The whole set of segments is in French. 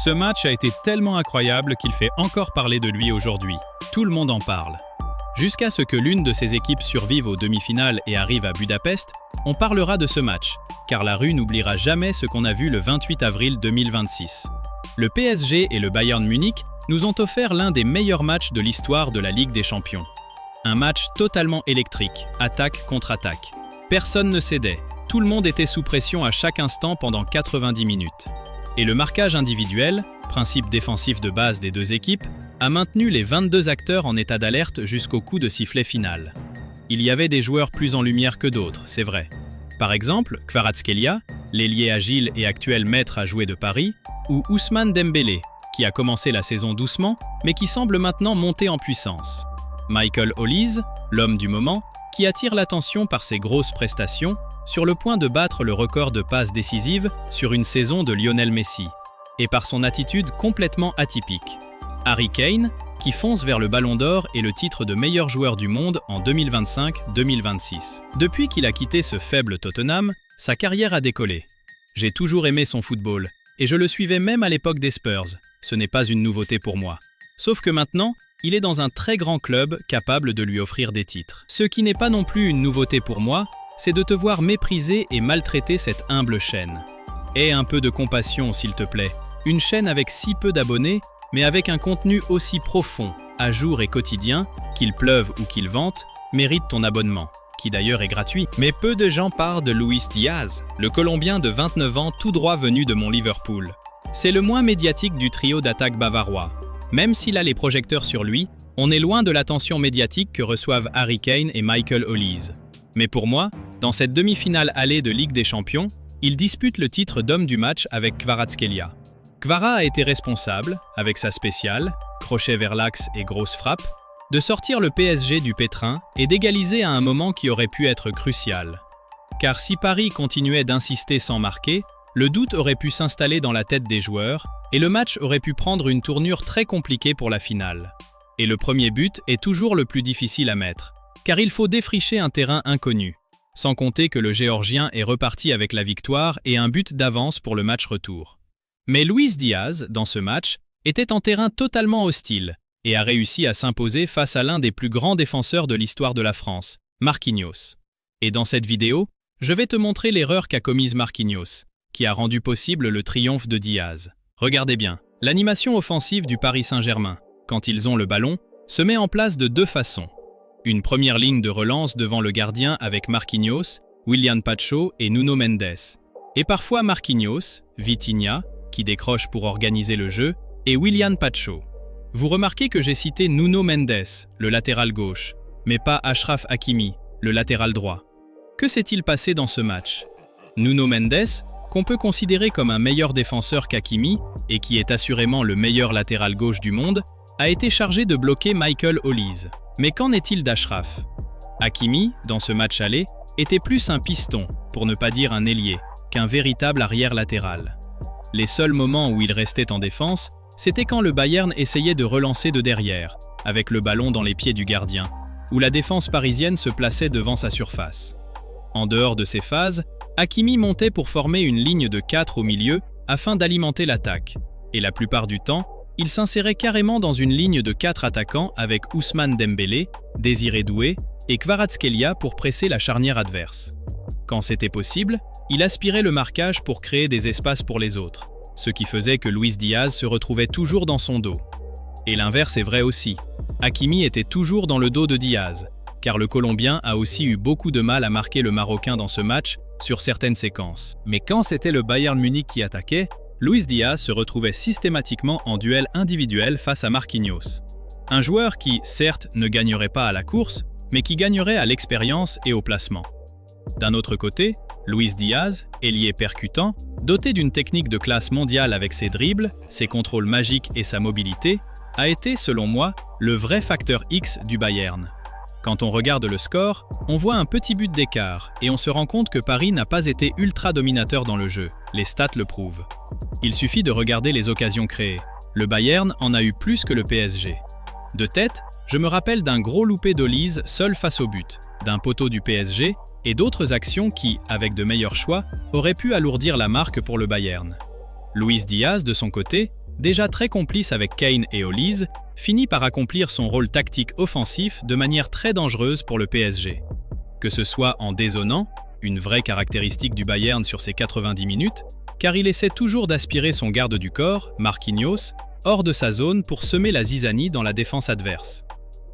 Ce match a été tellement incroyable qu'il fait encore parler de lui aujourd'hui. Tout le monde en parle. Jusqu'à ce que l'une de ses équipes survive aux demi-finales et arrive à Budapest, on parlera de ce match, car la rue n'oubliera jamais ce qu'on a vu le 28 avril 2026. Le PSG et le Bayern Munich nous ont offert l'un des meilleurs matchs de l'histoire de la Ligue des Champions. Un match totalement électrique, attaque contre attaque. Personne ne cédait, tout le monde était sous pression à chaque instant pendant 90 minutes. Et le marquage individuel, principe défensif de base des deux équipes, a maintenu les 22 acteurs en état d'alerte jusqu'au coup de sifflet final. Il y avait des joueurs plus en lumière que d'autres, c'est vrai. Par exemple, Kvaratskhelia, l'ailier agile et actuel maître à jouer de Paris, ou Ousmane Dembélé, qui a commencé la saison doucement, mais qui semble maintenant monter en puissance. Michael Olise, l'homme du moment, qui attire l'attention par ses grosses prestations, sur le point de battre le record de passes décisives sur une saison de Lionel Messi, et par son attitude complètement atypique. Harry Kane, qui fonce vers le Ballon d'Or et le titre de meilleur joueur du monde en 2025-2026. Depuis qu'il a quitté ce faible Tottenham, sa carrière a décollé. J'ai toujours aimé son football, et je le suivais même à l'époque des Spurs. Ce n'est pas une nouveauté pour moi. Sauf que maintenant, il est dans un très grand club capable de lui offrir des titres. Ce qui n'est pas non plus une nouveauté pour moi, c'est de te voir mépriser et maltraiter cette humble chaîne. Aie un peu de compassion, s'il te plaît. Une chaîne avec si peu d'abonnés, mais avec un contenu aussi profond, à jour et quotidien, qu'il pleuve ou qu'il vente, mérite ton abonnement, qui d'ailleurs est gratuit. Mais peu de gens parlent de Luis Diaz, le Colombien de 29 ans tout droit venu de mon Liverpool. C'est le moins médiatique du trio d'attaque bavarois. Même s'il a les projecteurs sur lui, on est loin de l'attention médiatique que reçoivent Harry Kane et Michael Olise. Mais pour moi, dans cette demi-finale allée de Ligue des Champions, il dispute le titre d'homme du match avec Kvaratskhelia. Kvara a été responsable, avec sa spéciale, crochet vers l'axe et grosse frappe, de sortir le PSG du pétrin et d'égaliser à un moment qui aurait pu être crucial. Car si Paris continuait d'insister sans marquer, le doute aurait pu s'installer dans la tête des joueurs et le match aurait pu prendre une tournure très compliquée pour la finale. Et le premier but est toujours le plus difficile à mettre, car il faut défricher un terrain inconnu, sans compter que le Géorgien est reparti avec la victoire et un but d'avance pour le match retour. Mais Luis Diaz, dans ce match, était en terrain totalement hostile et a réussi à s'imposer face à l'un des plus grands défenseurs de l'histoire de la France, Marquinhos. Et dans cette vidéo, je vais te montrer l'erreur qu'a commise Marquinhos, qui a rendu possible le triomphe de Diaz. Regardez bien, l'animation offensive du Paris Saint-Germain, quand ils ont le ballon, se met en place de deux façons. Une première ligne de relance devant le gardien avec Marquinhos, Willian Pacho et Nuno Mendes. Et parfois Marquinhos, Vitinha, qui décroche pour organiser le jeu, et Willian Pacho. Vous remarquez que j'ai cité Nuno Mendes, le latéral gauche, mais pas Achraf Hakimi, le latéral droit. Que s'est-il passé dans ce match? Nuno Mendes, qu'on peut considérer comme un meilleur défenseur qu'Hakimi, et qui est assurément le meilleur latéral gauche du monde, a été chargé de bloquer Michael Olise. Mais qu'en est-il d'Achraf? Hakimi, dans ce match aller, était plus un piston, pour ne pas dire un ailier, qu'un véritable arrière latéral. Les seuls moments où il restait en défense, c'était quand le Bayern essayait de relancer de derrière, avec le ballon dans les pieds du gardien, où la défense parisienne se plaçait devant sa surface. En dehors de ces phases, Hakimi montait pour former une ligne de 4 au milieu afin d'alimenter l'attaque, et la plupart du temps, il s'insérait carrément dans une ligne de 4 attaquants avec Ousmane Dembélé, Désiré Doué et Kvaratskhelia pour presser la charnière adverse. Quand c'était possible, il aspirait le marquage pour créer des espaces pour les autres, ce qui faisait que Luis Diaz se retrouvait toujours dans son dos. Et l'inverse est vrai aussi. Hakimi était toujours dans le dos de Diaz, car le Colombien a aussi eu beaucoup de mal à marquer le Marocain dans ce match sur certaines séquences. Mais quand c'était le Bayern Munich qui attaquait, Luis Diaz se retrouvait systématiquement en duel individuel face à Marquinhos. Un joueur qui, certes, ne gagnerait pas à la course, mais qui gagnerait à l'expérience et au placement. D'un autre côté, Luis Diaz, ailier percutant, doté d'une technique de classe mondiale avec ses dribbles, ses contrôles magiques et sa mobilité, a été, selon moi, le vrai facteur X du Bayern. Quand on regarde le score, on voit un petit but d'écart et on se rend compte que Paris n'a pas été ultra dominateur dans le jeu, les stats le prouvent. Il suffit de regarder les occasions créées. Le Bayern en a eu plus que le PSG. De tête, je me rappelle d'un gros loupé d'Olise seul face au but, d'un poteau du PSG et d'autres actions qui, avec de meilleurs choix, auraient pu alourdir la marque pour le Bayern. Luis Diaz, de son côté, déjà très complice avec Kane et Olise, finit par accomplir son rôle tactique offensif de manière très dangereuse pour le PSG. Que ce soit en dézonant, une vraie caractéristique du Bayern sur ses 90 minutes, car il essaie toujours d'aspirer son garde du corps, Marquinhos, hors de sa zone pour semer la zizanie dans la défense adverse.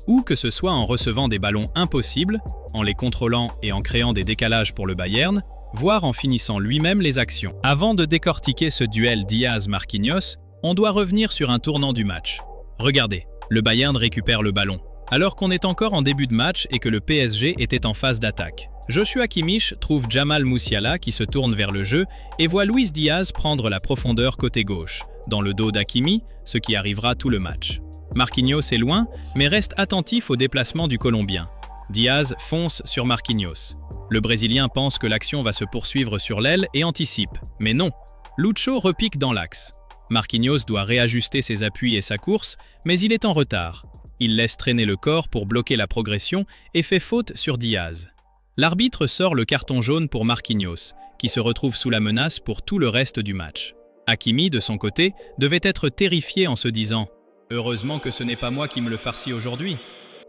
Ou que ce soit en recevant des ballons impossibles, en les contrôlant et en créant des décalages pour le Bayern, voire en finissant lui-même les actions. Avant de décortiquer ce duel Diaz-Marquinhos, on doit revenir sur un tournant du match. Regardez, le Bayern récupère le ballon, alors qu'on est encore en début de match et que le PSG était en phase d'attaque. Joshua Kimmich trouve Jamal Musiala qui se tourne vers le jeu et voit Luis Diaz prendre la profondeur côté gauche, dans le dos d'Hakimi, ce qui arrivera tout le match. Marquinhos est loin, mais reste attentif au déplacement du Colombien. Diaz fonce sur Marquinhos. Le Brésilien pense que l'action va se poursuivre sur l'aile et anticipe, mais non. Lucho repique dans l'axe. Marquinhos doit réajuster ses appuis et sa course, mais il est en retard. Il laisse traîner le corps pour bloquer la progression et fait faute sur Diaz. L'arbitre sort le carton jaune pour Marquinhos, qui se retrouve sous la menace pour tout le reste du match. Hakimi, de son côté, devait être terrifié en se disant « Heureusement que ce n'est pas moi qui me le farcis aujourd'hui ».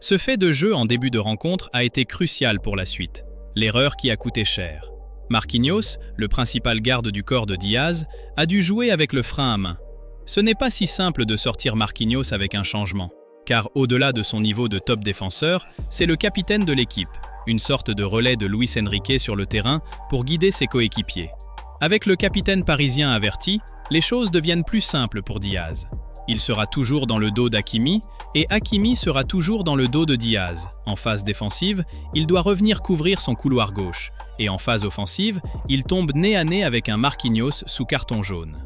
Ce fait de jeu en début de rencontre a été crucial pour la suite, l'erreur qui a coûté cher. Marquinhos, le principal garde du corps de Diaz, a dû jouer avec le frein à main. Ce n'est pas si simple de sortir Marquinhos avec un changement, car au-delà de son niveau de top défenseur, c'est le capitaine de l'équipe, une sorte de relais de Luis Enrique sur le terrain pour guider ses coéquipiers. Avec le capitaine parisien averti, les choses deviennent plus simples pour Diaz. Il sera toujours dans le dos d'Hakimi et Hakimi sera toujours dans le dos de Diaz. En phase défensive, il doit revenir couvrir son couloir gauche. Et en phase offensive, il tombe nez à nez avec un Marquinhos sous carton jaune.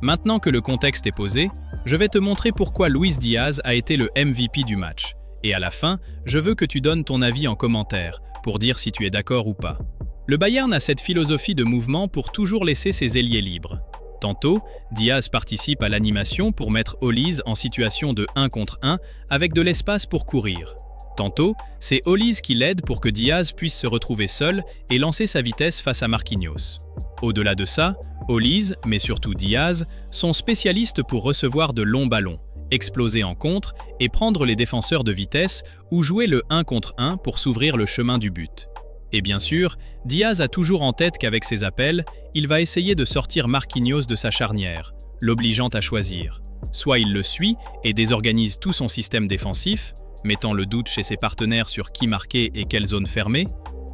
Maintenant que le contexte est posé, je vais te montrer pourquoi Luis Diaz a été le MVP du match. Et à la fin, je veux que tu donnes ton avis en commentaire, pour dire si tu es d'accord ou pas. Le Bayern a cette philosophie de mouvement pour toujours laisser ses ailiers libres. Tantôt, Diaz participe à l'animation pour mettre Olise en situation de 1 contre 1 avec de l'espace pour courir. Tantôt, c'est Olise qui l'aide pour que Diaz puisse se retrouver seul et lancer sa vitesse face à Marquinhos. Au-delà de ça, Olise, mais surtout Diaz, sont spécialistes pour recevoir de longs ballons, exploser en contre et prendre les défenseurs de vitesse ou jouer le 1 contre 1 pour s'ouvrir le chemin du but. Et bien sûr, Diaz a toujours en tête qu'avec ses appels, il va essayer de sortir Marquinhos de sa charnière, l'obligeant à choisir. Soit il le suit et désorganise tout son système défensif, mettant le doute chez ses partenaires sur qui marquer et quelle zone fermer,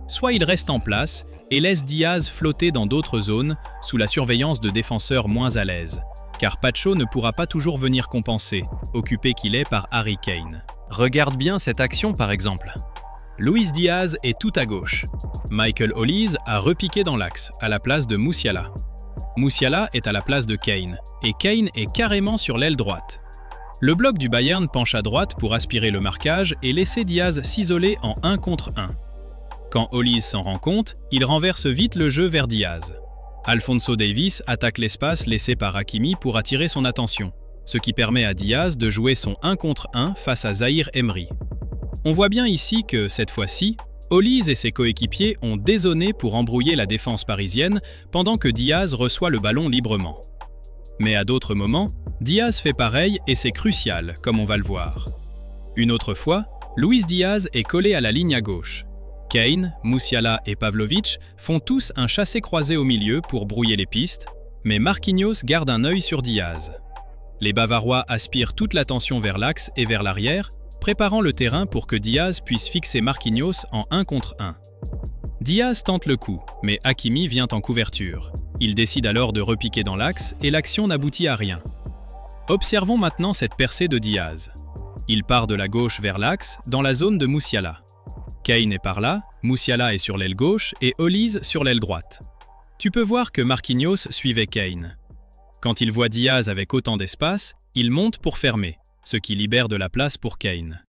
soit il reste en place et laisse Diaz flotter dans d'autres zones sous la surveillance de défenseurs moins à l'aise, car Pacho ne pourra pas toujours venir compenser, occupé qu'il est par Harry Kane. Regarde bien cette action par exemple. Luis Diaz est tout à gauche. Michael Olise a repiqué dans l'axe, à la place de Musiala. Musiala est à la place de Kane, et Kane est carrément sur l'aile droite. Le bloc du Bayern penche à droite pour aspirer le marquage et laisser Diaz s'isoler en 1 contre 1. Quand Olise s'en rend compte, il renverse vite le jeu vers Diaz. Alphonso Davies attaque l'espace laissé par Hakimi pour attirer son attention, ce qui permet à Diaz de jouer son 1 contre 1 face à Zahir Emery. On voit bien ici que, cette fois-ci, Olise et ses coéquipiers ont dézonné pour embrouiller la défense parisienne pendant que Diaz reçoit le ballon librement. Mais à d'autres moments, Diaz fait pareil et c'est crucial, comme on va le voir. Une autre fois, Luis Diaz est collé à la ligne à gauche. Kane, Musiala et Pavlovic font tous un chassé-croisé au milieu pour brouiller les pistes, mais Marquinhos garde un œil sur Diaz. Les Bavarois aspirent toute l'attention vers l'axe et vers l'arrière, préparant le terrain pour que Diaz puisse fixer Marquinhos en 1 contre 1. Diaz tente le coup, mais Hakimi vient en couverture. Il décide alors de repiquer dans l'axe et l'action n'aboutit à rien. Observons maintenant cette percée de Diaz. Il part de la gauche vers l'axe, dans la zone de Musiala. Kane est par là, Musiala est sur l'aile gauche et Olise sur l'aile droite. Tu peux voir que Marquinhos suivait Kane. Quand il voit Diaz avec autant d'espace, il monte pour fermer, ce qui libère de la place pour Kane.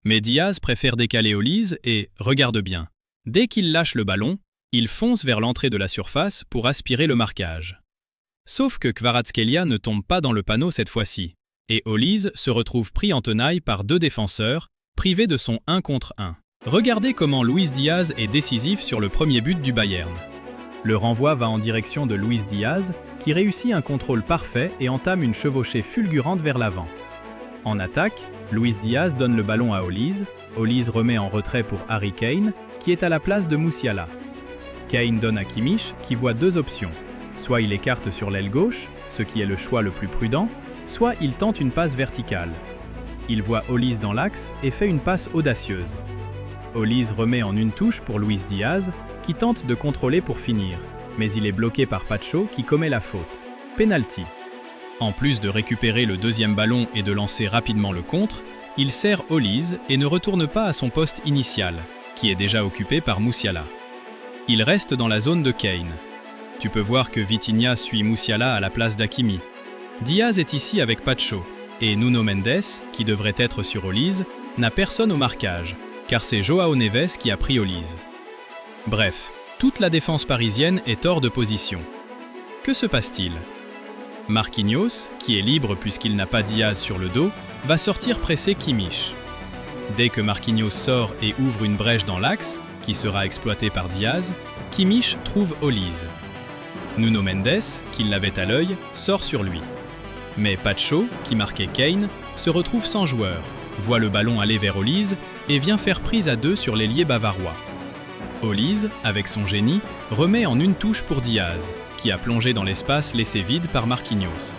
Mais Diaz préfère décaler Olise et, regarde bien, dès qu'il lâche le ballon, il fonce vers l'entrée de la surface pour aspirer le marquage. Sauf que Kvaratskhelia ne tombe pas dans le panneau cette fois-ci, et Olise se retrouve pris en tenaille par 2 défenseurs, privé de son 1 contre 1. Regardez comment Luis Diaz est décisif sur le premier but du Bayern. Le renvoi va en direction de Luis Diaz, qui qui réussit un contrôle parfait et entame une chevauchée fulgurante vers l'avant. En attaque, Luis Diaz donne le ballon à Holise. Holise remet en retrait pour Harry Kane, qui est à la place de Musiala. Kane donne à Kimmich, qui voit deux options. Soit il écarte sur l'aile gauche, ce qui est le choix le plus prudent, soit il tente une passe verticale. Il voit Holise dans l'axe et fait une passe audacieuse. Holise remet en une touche pour Luis Diaz, qui tente de contrôler pour finir, mais il est bloqué par Pacho qui commet la faute. Penalty. En plus de récupérer le deuxième ballon et de lancer rapidement le contre, il sert Holise et ne retourne pas à son poste initial, qui est déjà occupé par Musiala. Il reste dans la zone de Kane. Tu peux voir que Vitinha suit Musiala à la place d'Hakimi. Diaz est ici avec Pacho, et Nuno Mendes, qui devrait être sur Holise, n'a personne au marquage, car c'est João Neves qui a pris Holise. Bref, toute la défense parisienne est hors de position. Que se passe-t-il ? Marquinhos, qui est libre puisqu'il n'a pas Diaz sur le dos, va sortir presser Kimmich. Dès que Marquinhos sort et ouvre une brèche dans l'axe, qui sera exploitée par Diaz, Kimmich trouve Holise. Nuno Mendes, qui l'avait à l'œil, sort sur lui. Mais Pacho, qui marquait Kane, se retrouve sans joueur, voit le ballon aller vers Holise et vient faire prise à deux sur l'ailier bavarois. Holise, avec son génie, remet en une touche pour Diaz, qui a plongé dans l'espace laissé vide par Marquinhos.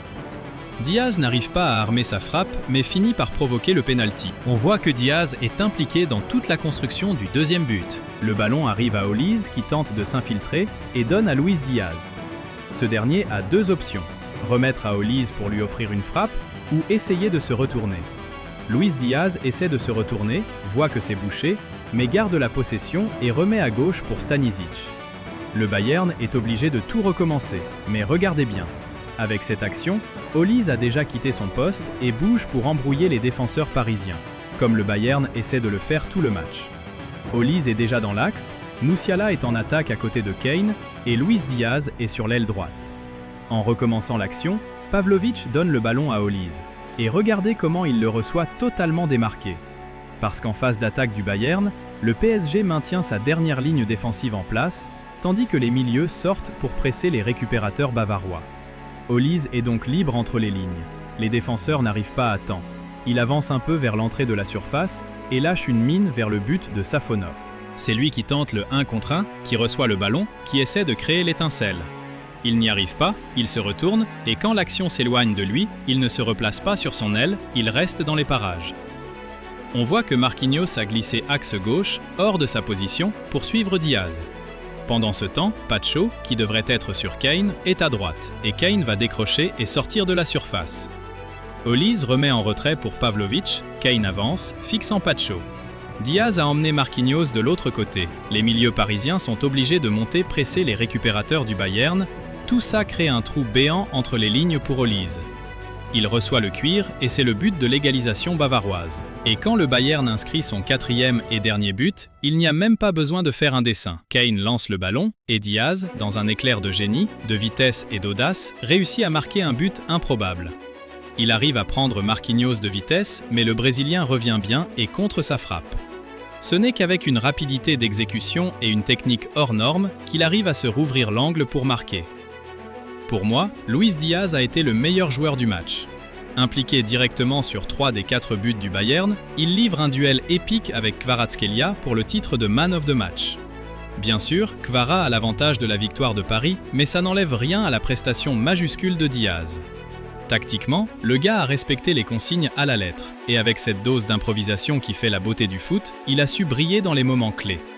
Diaz n'arrive pas à armer sa frappe, mais finit par provoquer le pénalty. On voit que Diaz est impliqué dans toute la construction du deuxième but. Le ballon arrive à Holise, qui tente de s'infiltrer, et donne à Luis Diaz. Ce dernier a deux options, remettre à Holise pour lui offrir une frappe, ou essayer de se retourner. Luis Diaz essaie de se retourner, voit que c'est bouché, mais garde la possession et remet à gauche pour Stanisic. Le Bayern est obligé de tout recommencer, mais regardez bien. Avec cette action, Holise a déjà quitté son poste et bouge pour embrouiller les défenseurs parisiens, comme le Bayern essaie de le faire tout le match. Holise est déjà dans l'axe, Musiala est en attaque à côté de Kane et Luis Diaz est sur l'aile droite. En recommençant l'action, Pavlovic donne le ballon à Holise, et regardez comment il le reçoit totalement démarqué. Parce qu'en phase d'attaque du Bayern, le PSG maintient sa dernière ligne défensive en place, tandis que les milieux sortent pour presser les récupérateurs bavarois. Holise est donc libre entre les lignes. Les défenseurs n'arrivent pas à temps. Il avance un peu vers l'entrée de la surface et lâche une mine vers le but de Safonov. C'est lui qui tente le 1 contre 1, qui reçoit le ballon, qui essaie de créer l'étincelle. Il n'y arrive pas, il se retourne, et quand l'action s'éloigne de lui, il ne se replace pas sur son aile, il reste dans les parages. On voit que Marquinhos a glissé axe gauche, hors de sa position, pour suivre Diaz. Pendant ce temps, Pacho, qui devrait être sur Kane, est à droite, et Kane va décrocher et sortir de la surface. Holise remet en retrait pour Pavlovic, Kane avance, fixant Pacho. Diaz a emmené Marquinhos de l'autre côté. Les milieux parisiens sont obligés de monter presser les récupérateurs du Bayern. Tout ça crée un trou béant entre les lignes pour Holise. Il reçoit le cuir et c'est le but de l'égalisation bavaroise. Et quand le Bayern inscrit son 4e et dernier but, il n'y a même pas besoin de faire un dessin. Kane lance le ballon et Diaz, dans un éclair de génie, de vitesse et d'audace, réussit à marquer un but improbable. Il arrive à prendre Marquinhos de vitesse, mais le Brésilien revient bien et contre sa frappe. Ce n'est qu'avec une rapidité d'exécution et une technique hors norme qu'il arrive à se rouvrir l'angle pour marquer. Pour moi, Luis Diaz a été le meilleur joueur du match. Impliqué directement sur 3 des 4 buts du Bayern, il livre un duel épique avec Kvaratskhelia pour le titre de Man of the Match. Bien sûr, Kvara a l'avantage de la victoire de Paris, mais ça n'enlève rien à la prestation majuscule de Diaz. Tactiquement, le gars a respecté les consignes à la lettre, et avec cette dose d'improvisation qui fait la beauté du foot, il a su briller dans les moments clés.